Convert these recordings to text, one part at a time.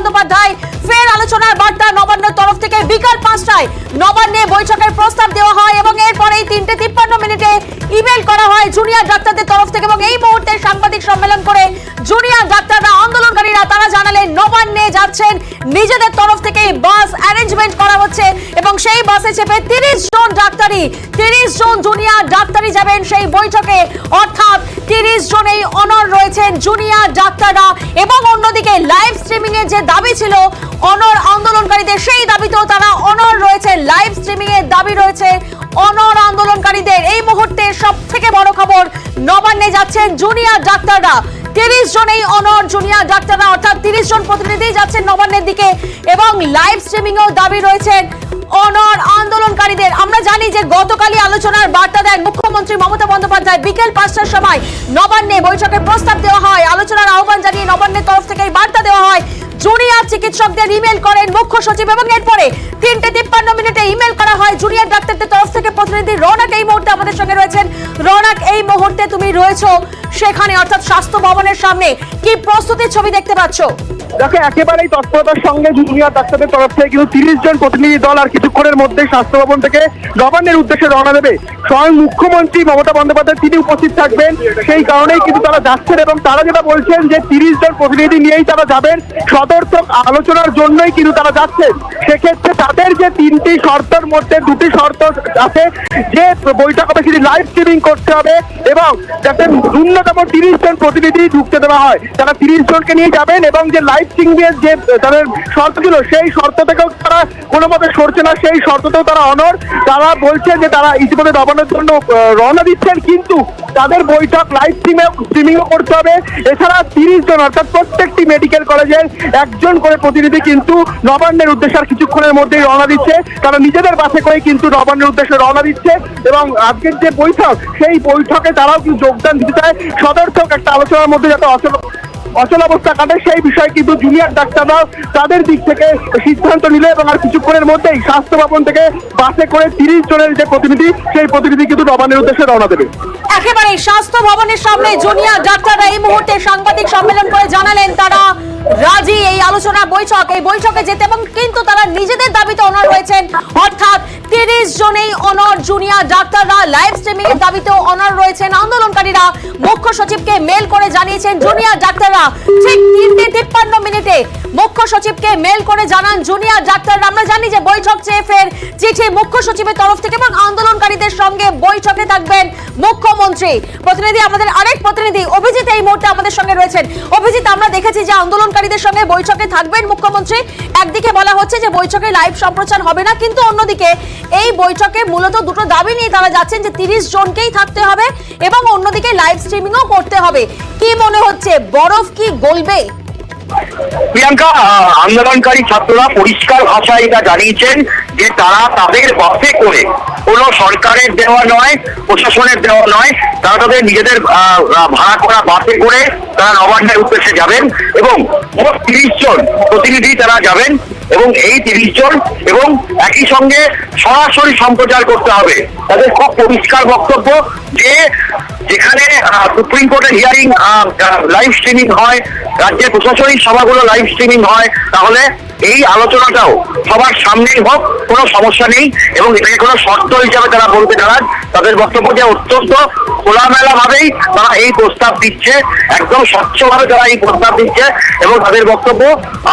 বন্দ্যোপাধ্যায় ফের আলোচনার বার্তা নবান্নের তরফ থেকে বিকাল 5টায় নবান্নে বৈঠকের প্রস্তাব দেওয়া হয় এবং এরপরেই 3:53 ইমেল করা হয় জুনিয়র ডাক্তারদের তরফ থেকে এবং এই মুহূর্তে সাংবাদিক সম্মেলন করে জুনিয়র ডাক্তাররা আন্দোলনকারীরা তারা জানালেন নবান্নে যাচ্ছেন, নিজেদের তরফ থেকে বাস অ্যারেঞ্জমেন্ট করা হচ্ছে এবং সেই বাসে চেপে 30 জন জুনিয়র ডাক্তারই যাবেন সেই বৈঠকে, অর্থাৎ 30 জন এই অনর রয়েছেন জুনিয়র ডাক্তাররা। এবং অন্যদিকে লাইভ স্ট্রিমিং এর যে দাবি ছিল অনর আন্দোলনকারীদের, সেই দাবিতেও তারা অনর রয়েছে। লাইভ স্ট্রিমিং এর দাবি রয়েছে অনর আন্দোলনকারীদের। এই মুহূর্তে সবথেকে বড় খবর, নবান্নে যাচ্ছেন জুনিয়র ডাক্তাররা, 30 জন এই অনর জুনিয়র ডাক্তাররা, অর্থাৎ 30 জন প্রতিনিধি যাচ্ছেন নবান্নের দিকে এবং লাইভ স্ট্রিমিং এও দাবি রয়েছেন অনর আন্দোলনকারীদের। আমরা জানি যে গতকালই আলোচনার বার্তা দেন মুখ্যমন্ত্রী মমতা বন্দ্যোপাধ্যায়, বিকেল 5টার সময় নবান্নে বৈঠকের প্রস্তাব দেওয়া হয়, আলোচনার আহ্বান জানিয়ে নবান্নের তরফ থেকে এই বার্তা দেওয়া হয়। জুনিয়র চিকিৎসকদের ইমেল করেন মুখ্য সচিব এবং এরপরে 3:53 ইমেল করা হয় জুনিয়র ডাক্তারদের তরফ থেকে। প্রতিনিধি রৌনক এই মুহূর্তে আমাদের সঙ্গে রয়েছেন। রৌনক, এই মুহূর্তে তুমি রয়েছো সেখানে, অর্থাৎ স্বাস্থ্য ভবনের সামনে, কি প্রস্তুতির ছবি দেখতে পাচ্ছ? দেখো, একেবারেই তৎপরতার সঙ্গে জুনিয়র ডাক্তারদের তরফ থেকে কিন্তু 30 জন প্রতিনিধি দল আর কিছুক্ষণের মধ্যে স্বাস্থ্য ভবন থেকে নবান্নের উদ্দেশ্যে রওনা দেবে। স্বয়ং মুখ্যমন্ত্রী মমতা বন্দ্যোপাধ্যায় তিনি উপস্থিত থাকবেন, সেই কারণেই কিন্তু তারা যাচ্ছেন এবং তারা যেটা বলছেন যে 30 জন প্রতিনিধি নিয়েই তারা যাবেন, সদর্থক আলোচনার জন্যই কিন্তু তারা যাচ্ছেন। সেক্ষেত্রে তাদের যে 3টি শর্তের মধ্যে 2টি শর্ত আছে, যে বৈঠক হবে সেটি লাইভ স্ট্রিমিং করতে হবে এবং যাতে ন্যূনতম 30 জন প্রতিনিধি ঢুকতে দেওয়া হয়। তারা 30 জনকে নিয়ে যাবেন এবং যে লাইভ স্ট্রিমিং এর যে তাদের শর্ত ছিল সেই শর্ত থেকেও তারা কোনো মতে সরছে না, সেই শর্ততেও তারা অনর। তারা বলছে যে তারা ইতিমধ্যে নবান্নের জন্য রওনা দিচ্ছেন, কিন্তু তাদের বৈঠক লাইভ স্ট্রিমিংও করতে হবে। এছাড়া 30 জন অর্থাৎ প্রত্যেকটি মেডিকেল কলেজের একজন করে প্রতিনিধি কিন্তু নবান্নের উদ্দেশ্যে আর কিছুক্ষণের মধ্যেই রওনা দিচ্ছে। তারা নিজেদের বাসে করে কিন্তু নবান্নের উদ্দেশ্যে রওনা দিচ্ছে এবং আজকের যে বৈঠক সেই বৈঠকে তারাও কিন্তু যোগদান দিতে চায়। সদর্থক একটা আলোচনার মধ্যে যাতে অচলাবস্থা কাটে সেই বিষয়ে কিন্তু জুনিয়র ডাক্তাররা তাদের দিক থেকে সিদ্ধান্ত নিল এবং আর কিছুক্ষণের মধ্যেই স্বাস্থ্য ভবন থেকে বাসে করে 30 জনের যে প্রতিনিধি সেই প্রতিনিধি কিন্তু নবান্নের উদ্দেশ্যে রওনা দেবে। একেবারে স্বাস্থ্য ভবনের সামনে জুনিয়র ডাক্তাররা এই মুহূর্তে সাংবাদিক সম্মেলন করে জানালেন তারা রাজি এই আলোচনা এই বৈঠকে যেতে এবং কিন্তু তারা নিজেদের দাবিতে অনড় রয়েছেন, অর্থাৎ 30 জনেই অনড় জুনিয়র ডাক্তাররা। লাইভ স্ট্রিমিং এর দাবিতেও অনড় রয়েছেন আন্দোলনকারীরা। মুখ্য সচিবকে মেল করে জানিয়েছেন জুনিয়র ডাক্তাররা। ঠিক 3:53 মুখ্য সচিবকে মেল করে জানান জুনিয়র ডাক্তাররা। আমরা জানি যে বৈঠক চেয়ে ফের চিঠি মুখ্য সচিবের তরফ থেকে এবং আন্দোলনকারীদের সঙ্গে বৈঠকে থাকবেন মুখ্যমন্ত্রী। প্রতিনিধি, আমাদের আরেক প্রতিনিধি অভিজিৎ এই মুহূর্তে আমাদের সঙ্গে রয়েছেন। অভিজিৎ, আমরা দেখেছি যে আন্দোলনকারীদের সঙ্গে বৈঠকে থাকবেন মুখ্যমন্ত্রী। একদিকে বলা হচ্ছে যে বৈঠকে লাইভ সম্প্রচার হবে না, কিন্তু অন্যদিকে এই বৈঠকে মূলত দুটো দাবি নিয়ে তারা যাচ্ছেন, যে 30 জনকেই থাকতে হবে এবং অন্যদিকে লাইভ স্ট্রিমিংও করতে হবে। কি মনে হচ্ছে, বরফ কি গলবে? প্রিয়াঙ্কা, আন্দোলনকারী ছাত্ররা পরিষ্কার ভাষায় এটা জানিয়েছেন যে তারা তাদের বাসে করে, কোনো সরকারের দেওয়া নয়, প্রশাসনের দেওয়া নয়, তারা তাদের নিজেদের ভাড়া করা বাসে করে তারা নবান্নের উদ্দেশ্যে যাবেন এবং মোট 30 জন প্রতিনিধি তারা যাবেন এবং এই 30 জন এবং একই সঙ্গে সরাসরি সম্প্রচার করতে হবে। তাদের খুব পরিষ্কার বক্তব্য যে যেখানে সুপ্রিম কোর্টের হিয়ারিং লাইভ স্ট্রিমিং হয়, রাজ্যের প্রশাসনিক সভাগুলো লাইভ স্ট্রিমিং হয়, তাহলে এই আলোচনাটাও সবার সামনেই হোক, কোনো সমস্যা নেই। এবং এটাকে কোনো শর্ত হিসাবে তারা বলতে চান। তাদের বক্তব্য যে অত্যন্ত খোলামেলা ভাবেই তারা এই প্রস্তাব দিচ্ছে, একদম স্বচ্ছভাবে তারা এই প্রস্তাব দিচ্ছে এবং তাদের বক্তব্য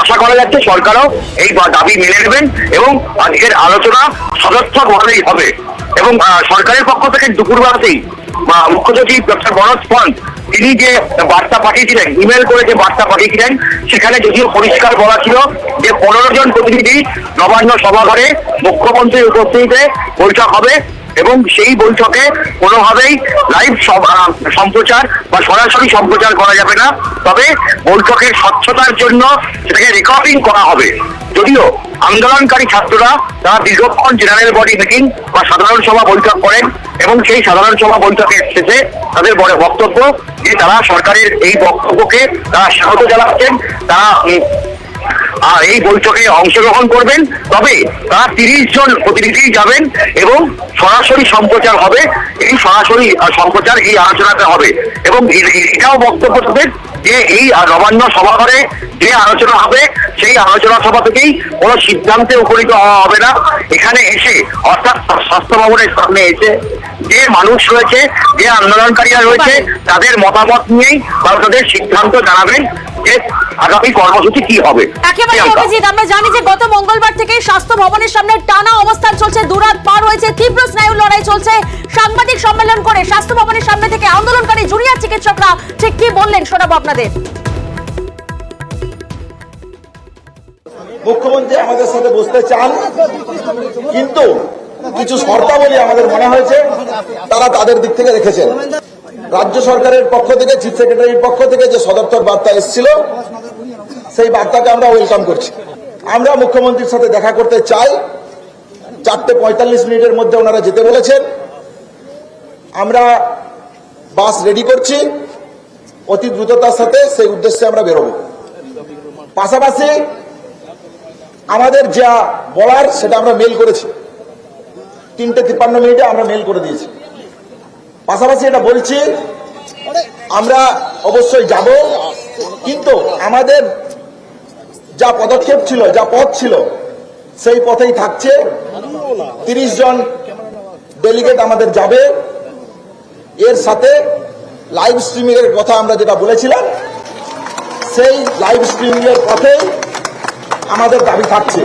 আশা করা যাচ্ছে সরকারও এই দাবি মেনে নেবেন এবং আজকের আলোচনা সদর্থকভাবেই হবে। এবং সরকারের পক্ষ থেকে দুপুরবেলাতেই মুখ্য সচিব ডক্টর মনোজ পন্থ তিনি যে বার্তা পাঠিয়েছিলেন, ইমেল করে যে বার্তা পাঠিয়েছিলেন, সেখানে যদিও পরিষ্কার বলা ছিল যে 15 জন প্রতিনিধি নবান্ন সভাঘরে মুখ্যমন্ত্রীর উপস্থিতিতে বৈঠক হবে এবং সেই বৈঠকে কোনোভাবেই লাইভ সম্প্রচার বা সরাসরি সম্প্রচার করা যাবে না, তবে বৈঠকের স্বচ্ছতার জন্য সেটাকে রেকর্ডিং করা হবে। যদিও আন্দোলনকারী ছাত্ররা তারা দীর্ঘক্ষণ জেনারেল বডি মিটিং বা সাধারণ সভা বৈঠক করেন এবং সেই সাধারণ সভা বৈঠকের শেষে তাদের বড় বক্তব্য যে তারা সরকারের এই বক্তব্যকে তারা স্বাগত জানাচ্ছেন, তারা এই বৈঠকে অংশগ্রহণ করবেন, তবে তারা 30 জন প্রতিনিধি যাবেন এবং সরাসরি সম্প্রচার হবে। এই সরাসরি সম্প্রচার এই আলোচনাতে হবে এবং এটাও বক্তব্য তাদের যে এই নবান্ন সভাঘরে যে আলোচনা হবে সেই আলোচনা সভা থেকেই কোনো সিদ্ধান্তে উপনীত হওয়া হবে না। এখানে এসে অর্থাৎ স্বাস্থ্য ভবনের সামনে এসে যে মানুষ রয়েছে, যে আন্দোলনকারীরা রয়েছে, তাদের মতামত নিয়েই তারা তাদের সিদ্ধান্ত জানাবেন যে আগামী কর্মসূচি কি হবে। একেবারে অভিজিৎ, আমরা জানি যে গত মঙ্গলবার থেকে স্বাস্থ্য ভবনের সামনে টানা অবস্থান চলছে, দুরাত পার হয়েছে, তীব্র স্নায়ু লড়াই চলছে। সাংবাদিক সম্মেলন করে স্বাস্থ্য ভবনের সামনে থেকে আন্দোলনকারী জুনিয়র চিকিৎসকরা ঠিক কি বললেন শোনাবো আপনাদের। মুখ্যমন্ত্রী আমাদের সাথে বসতে চান, কিন্তু কিছু শর্তাবলী আমাদের মনে হয়েছে তারা তাদের দিক থেকে রেখেছেন। রাজ্য সরকারের পক্ষ থেকে, চিফ সেক্রেটারির পক্ষ থেকে যে সদর্থক বার্তা এসেছিল, সেই বার্তাকে আমরা ওয়েলকাম করছি। আমরা মুখ্যমন্ত্রীর সাথে দেখা করতে চাই। 4:45 মধ্যে ওনারা যেতে বলেছেন। আমরা বাস রেডি করছি, অতি দ্রুততার সাথে সেই উদ্দেশ্যে আমরা বেরোবো। পাশাপাশি আমাদের যা বলার সেটা আমরা মেল করেছি, 3:53 আমরা মেল করে দিয়েছি। পাশাপাশি এটা বলছি, আমরা অবশ্যই যাব, কিন্তু আমাদের যা পদক্ষেপ ছিল, যা পথ ছিল, সেই পথেই থাকছে। 30 জন ডেলিগেট আমাদের যাবে। এর সাথে লাইভ স্ট্রিমিং এর কথা আমরা যেটা বলেছিলাম, সেই লাইভ স্ট্রিমিং এর পথেই আমাদের দাবি থাকছে।